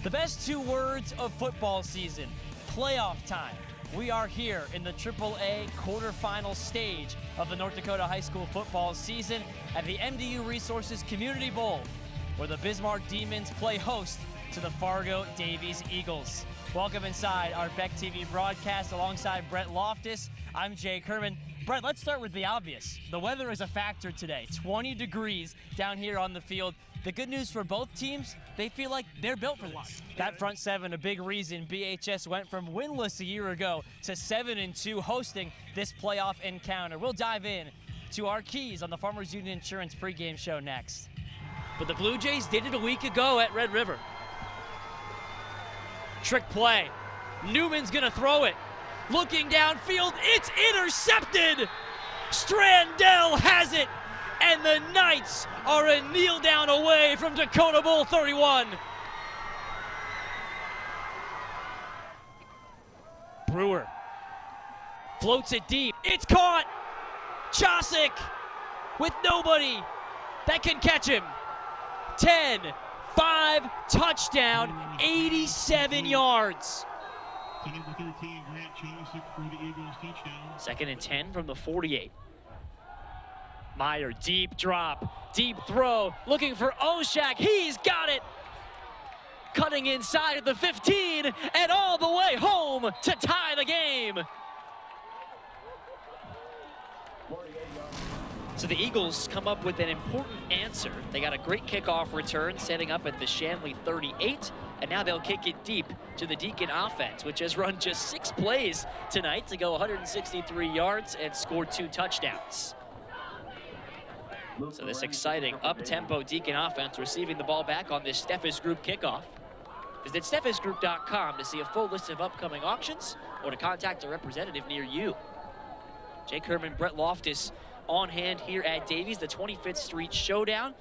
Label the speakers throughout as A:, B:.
A: The best two words of football season, playoff time. We are here in the AAA quarterfinal stage of the North Dakota high school football season at the MDU Resources Community Bowl, where the Bismarck Demons play host to the Fargo Davies Eagles. Welcome inside our Beck TV broadcast alongside Brett Loftus. I'm Jake Herman. Brett, let's start with the obvious. The weather is a factor today. 20 degrees down here on the field. The good news for both teams, they feel like they're built for this. That front seven, a big reason BHS went from winless a year ago to 7-2 hosting this playoff encounter. We'll dive in to our keys on the Farmers Union Insurance pregame show next.
B: But the Blue Jays did it a week ago at Red River. Trick play. Newman's gonna throw it. Looking downfield, it's intercepted! Strandell has it! And the Knights are a kneel down away from Dakota Bowl 31. Brewer floats it deep. It's caught! Chosick with nobody that can catch him. 10-5 touchdown, 87 yards. Second and 10 from the 48. Meyer, deep drop, deep throw, looking for Oshak. He's got it. Cutting inside of the 15 and all the way home to tie the game. So the Eagles come up with an important answer. They got a great kickoff return setting up at the Shanley 38, and now they'll kick it deep to the Deacon offense, which has run just 6 plays tonight to go 163 yards and score 2 touchdowns. So this exciting up-tempo Deacon offense receiving the ball back on this Steffes Group kickoff. Visit steffesgroup.com to see a full list of upcoming auctions or to contact a representative near you. Jake Herman, Brett Loftus on hand here at Davies, the 25th Street Showdown.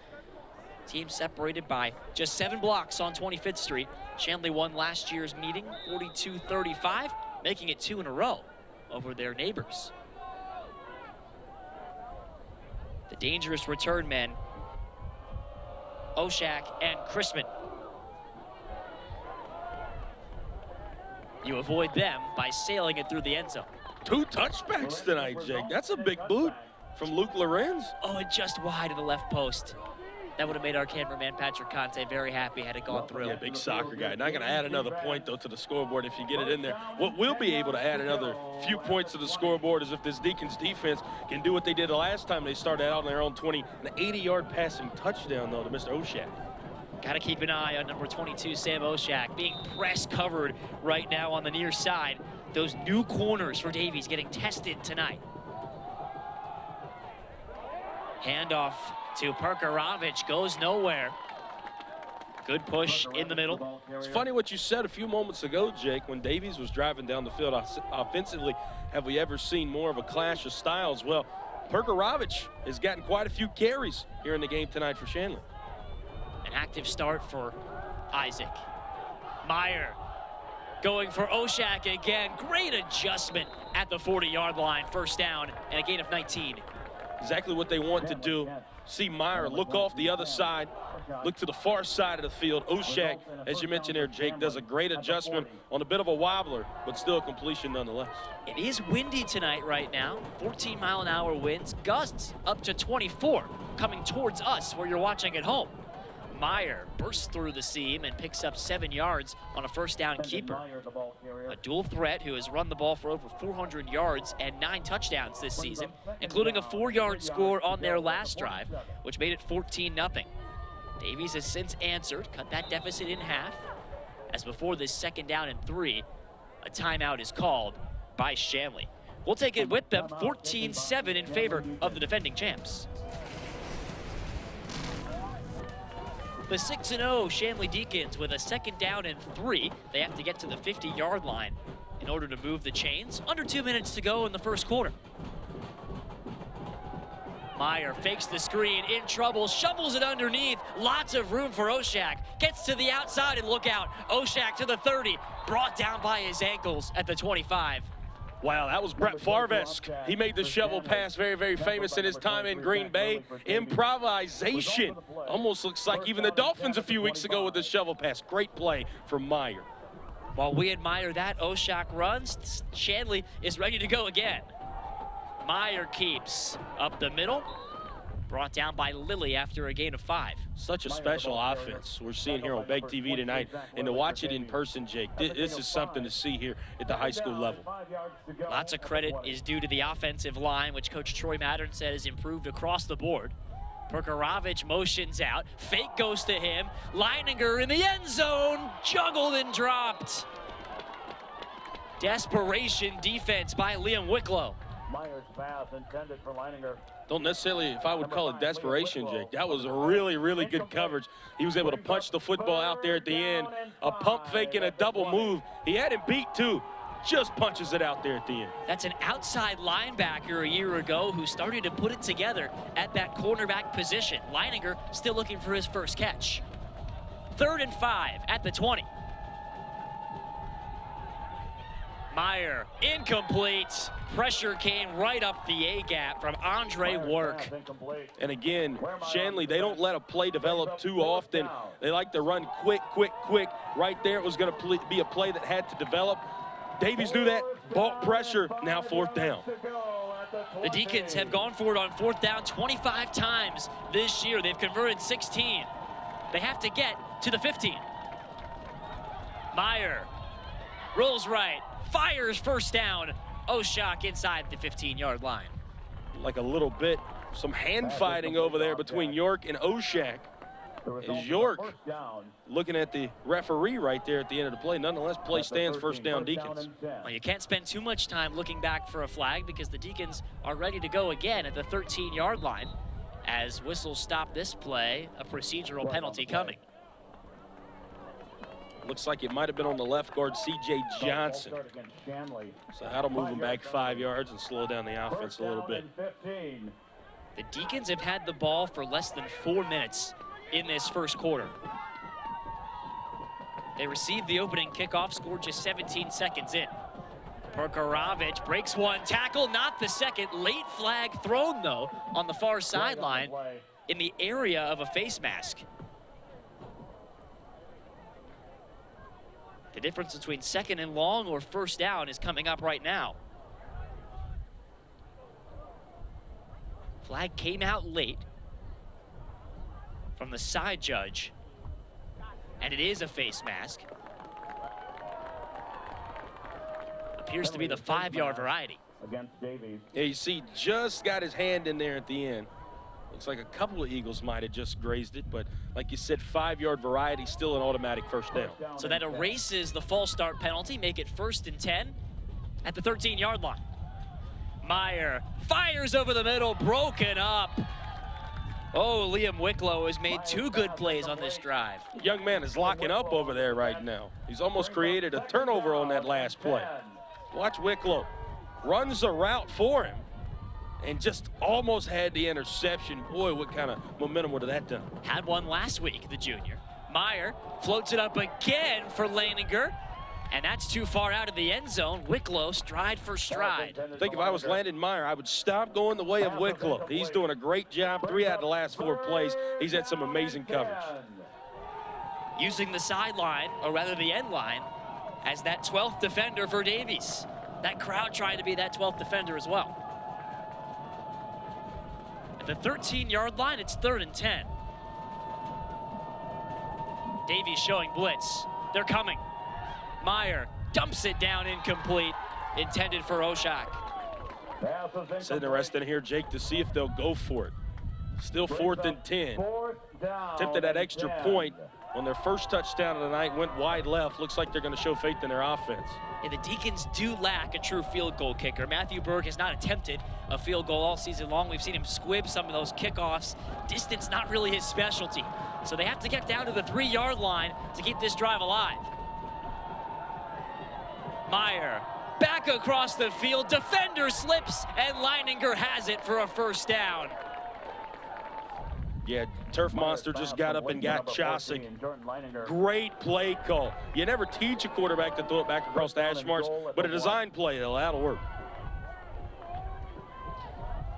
B: Team separated by just 7 blocks on 25th Street. Shanley won last year's meeting 42-35, making it 2 in a row over their neighbors. The dangerous return men, Oshak and Chrisman. You avoid them by sailing it through the end zone.
C: 2 touchbacks tonight, Jake. That's a big boot from Luke Lorenz.
B: Oh, and just wide of the left post. That would have made our cameraman Patrick Conte very happy had it gone through.
C: Yeah, big soccer guy. Not going to add another point, though, to the scoreboard if you get it in there. What will be able to add another few points to the scoreboard is if this Deacons defense can do what they did the last time they started out on their own 20. An 80-yard passing touchdown, though, to Mr. Oshak.
B: Got to keep an eye on number 22, Sam Oshak, being press covered right now on the near side. Those new corners for Davies getting tested tonight. Handoff to Perkarovich, goes nowhere. Good push in the middle.
C: It's funny what you said a few moments ago, Jake, when Davies was driving down the field offensively. Have we ever seen more of a clash of styles? Well, Perkarovich has gotten quite a few carries here in the game tonight for Shanley.
B: An active start for Isaac. Meyer going for Oshak again. Great adjustment at the 40-yard line. First down and a gain of 19.
C: Exactly what they want to do. See Meyer look off the other side, look to the far side of the field. Oshak, as you mentioned there, Jake, does a great adjustment on a bit of a wobbler, but still a completion nonetheless.
B: It is windy tonight right now. 14-mile-an-hour winds, gusts up to 24 coming towards us where you're watching at home. Meyer bursts through the seam and picks up 7 yards on a first down keeper. A dual threat who has run the ball for over 400 yards and 9 touchdowns this season, including a 4-yard score on their last drive, which made it 14-0. Davies has since answered, cut that deficit in half, as before this 2nd down and 3, a timeout is called by Shanley. We'll take it with them, 14-7 in favor of the defending champs. The 6-0 Shanley Deacons with a 2nd down and 3. They have to get to the 50-yard line in order to move the chains. Under 2 minutes to go in the first quarter. Meyer fakes the screen, in trouble, shovels it underneath. Lots of room for Oshak. Gets to the outside and look out. Oshak to the 30, brought down by his ankles at the 25.
C: Wow, that was Brett Favre-esque. He made the shovel pass very, very famous in his time in Green Bay. Improvisation. Almost looks like even the Dolphins a few weeks ago with the shovel pass. Great play from Meyer.
B: While we admire that, Oshak runs. Shanley is ready to go again. Meyer keeps up the middle. Brought down by Lilly after a gain of 5.
C: Such a special offense we're seeing here on Big TV tonight. And to watch it in person, Jake, this is something to see here at the high school level.
B: Lots of credit is due to the offensive line, which Coach Troy Mattern said has improved across the board. Perkarovich motions out. Fake goes to him. Leininger in the end zone. Juggled and dropped. Desperation defense by Liam Wicklow.
D: Myers' pass intended for Leininger.
C: Don't necessarily, if I would call it desperation, Jake. That was a really, really good coverage. He was able to punch the football out there at the end. A pump fake and a double move. He had him beat too. Just punches it out there at the end.
B: That's an outside linebacker a year ago who started to put it together at that cornerback position. Leininger still looking for his first catch. 3rd and 5 at the 20. Meyer, incomplete. Pressure came right up the A-gap from Andre Work.
C: And again, Shanley, they don't let a play develop too often. They like to run quick, quick, quick. Right there, it was going to be a play that had to develop. Davies knew that. Bulk pressure, now 4th down.
B: The Deacons have gone for it on 4th down 25 times this year. They've converted 16. They have to get to the 15. Meyer rolls right. Fires 1st down. Oshak inside the 15-yard line.
C: Like a little bit, some hand fighting over there between York and Oshak. Is York looking at the referee right there at the end of the play. Nonetheless, play stands, 1st down Deacons.
B: Well, you can't spend too much time looking back for a flag because the Deacons are ready to go again at the 13-yard line. As whistles stop this play, a procedural penalty coming.
C: Looks like it might have been on the left guard, C.J. Johnson. So that'll move him back 5 yards and slow down the offense a little bit.
B: The Deacons have had the ball for less than 4 minutes in this 1st quarter. They received the opening kickoff, scored just 17 seconds in. Perkarovich breaks one tackle, not the second. Late flag thrown, though, on the far sideline in the area of a face mask. The difference between 2nd and long or 1st down is coming up right now. Flag came out late from the side judge, and it is a face mask. Appears to be the 5-yard variety.
D: Against Davies.
C: Yeah, you see, just got his hand in there at the end. Looks like a couple of Eagles might have just grazed it, but like you said, 5-yard variety, still an automatic 1st down.
B: So that erases the false start penalty, make it 1st and 10 at the 13-yard line. Meyer fires over the middle, broken up. Oh, Liam Wicklow has made 2 good plays on this drive.
C: The young man is locking up over there right now. He's almost created a turnover on that last play. Watch Wicklow. Runs a route for him and just almost had the interception. Boy, what kind of momentum would have that done?
B: Had one last week, the junior. Meyer floats it up again for Leininger, and that's too far out of the end zone. Wicklow stride for stride.
C: I think if I was Landon Meyer, I would stop going the way of Wicklow. He's doing a great job. 3 out of the last 4 plays. He's had some amazing coverage.
B: Using the sideline, or rather the end line, as that 12th defender for Davies. That crowd trying to be that 12th defender as well. At the 13-yard line, it's 3rd and 10. Davies showing blitz. They're coming. Meyer dumps it down, incomplete. Intended for Oshak.
C: It's interesting here, Jake, to see if they'll go for it. Still 4th and 10. Attempted that extra point on their first touchdown of the night, went wide left. Looks like they're going to show faith in their offense.
B: And the Deacons do lack a true field goal kicker. Matthew Berg has not attempted a field goal all season long. We've seen him squib some of those kickoffs. Distance not really his specialty. So they have to get down to the 3-yard line to keep this drive alive. Meyer back across the field. Defender slips, and Leininger has it for a 1st down.
C: Yeah, Turf Monster just got up and got Chosick. Great play call. You never teach a quarterback to throw it back across the hash marks, but a design play, that'll work.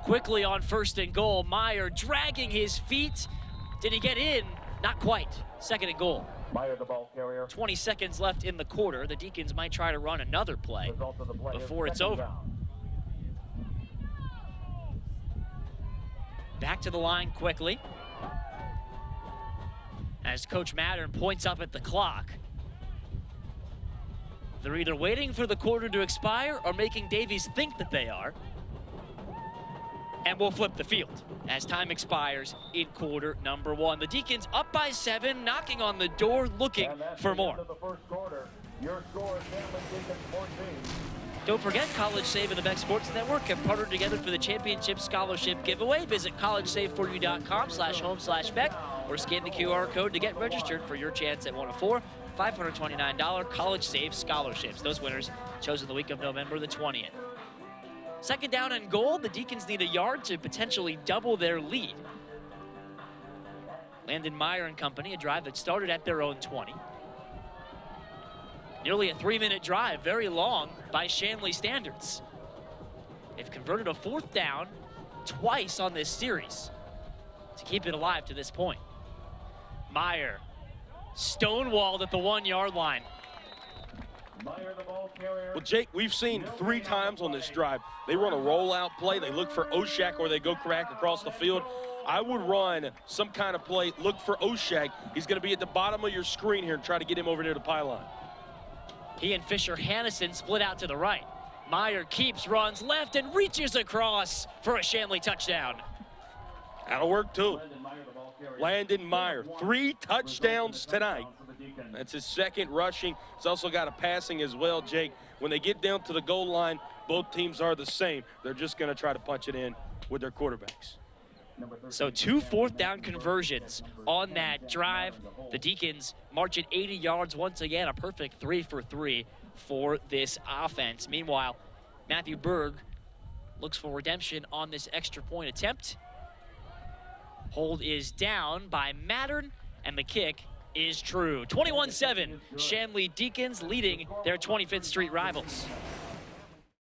B: Quickly on 1st and goal, Meyer dragging his feet. Did he get in? Not quite. 2nd and goal.
D: Meyer, the ball carrier.
B: 20 seconds left in the quarter. The Deacons might try to run another play before it's over. Back to the line quickly. As Coach Mattern points up at the clock. They're either waiting for the quarter to expire or making Davies think that they are. And we'll flip the field as time expires in quarter number 1. The Deacons up by 7, knocking on the door, looking for more. Don't forget, College Save and the Beck Sports Network have partnered together for the Championship Scholarship Giveaway. Visit collegesaveforyou.com/home/Beck or scan the QR code to get registered for your chance at one of 4 $529 College Save scholarships. Those winners chosen the week of November the 20th. 2nd down and goal. The Deacons need a yard to potentially double their lead. Landon Meyer and company, a drive that started at their own 20. Nearly a 3-minute drive, very long by Shanley standards. They've converted a 4th down twice on this series to keep it alive to this point. Meyer stonewalled at the 1-yard line.
C: Well, Jake, we've seen 3 times on this drive. They run a rollout play. They look for Oshak or they go crack across the field. I would run some kind of play. Look for Oshak. He's going to be at the bottom of your screen here and try to get him over near the pylon.
B: He and Fisher Hannison split out to the right. Meyer keeps, runs left, and reaches across for a Shanley touchdown.
C: That'll work, too. Landon Meyer, 3 touchdowns tonight. That's his 2nd rushing. He's also got a passing as well, Jake. When they get down to the goal line, both teams are the same. They're just going to try to punch it in with their quarterbacks.
B: So 2 4th down conversions on that drive. The Deacons marching 80 yards once again, a perfect 3 for 3 for this offense. Meanwhile, Matthew Berg looks for redemption on this extra point attempt. Hold is down by Mattern, and the kick is true. 21-7, Shanley Deacons leading their 25th Street rivals.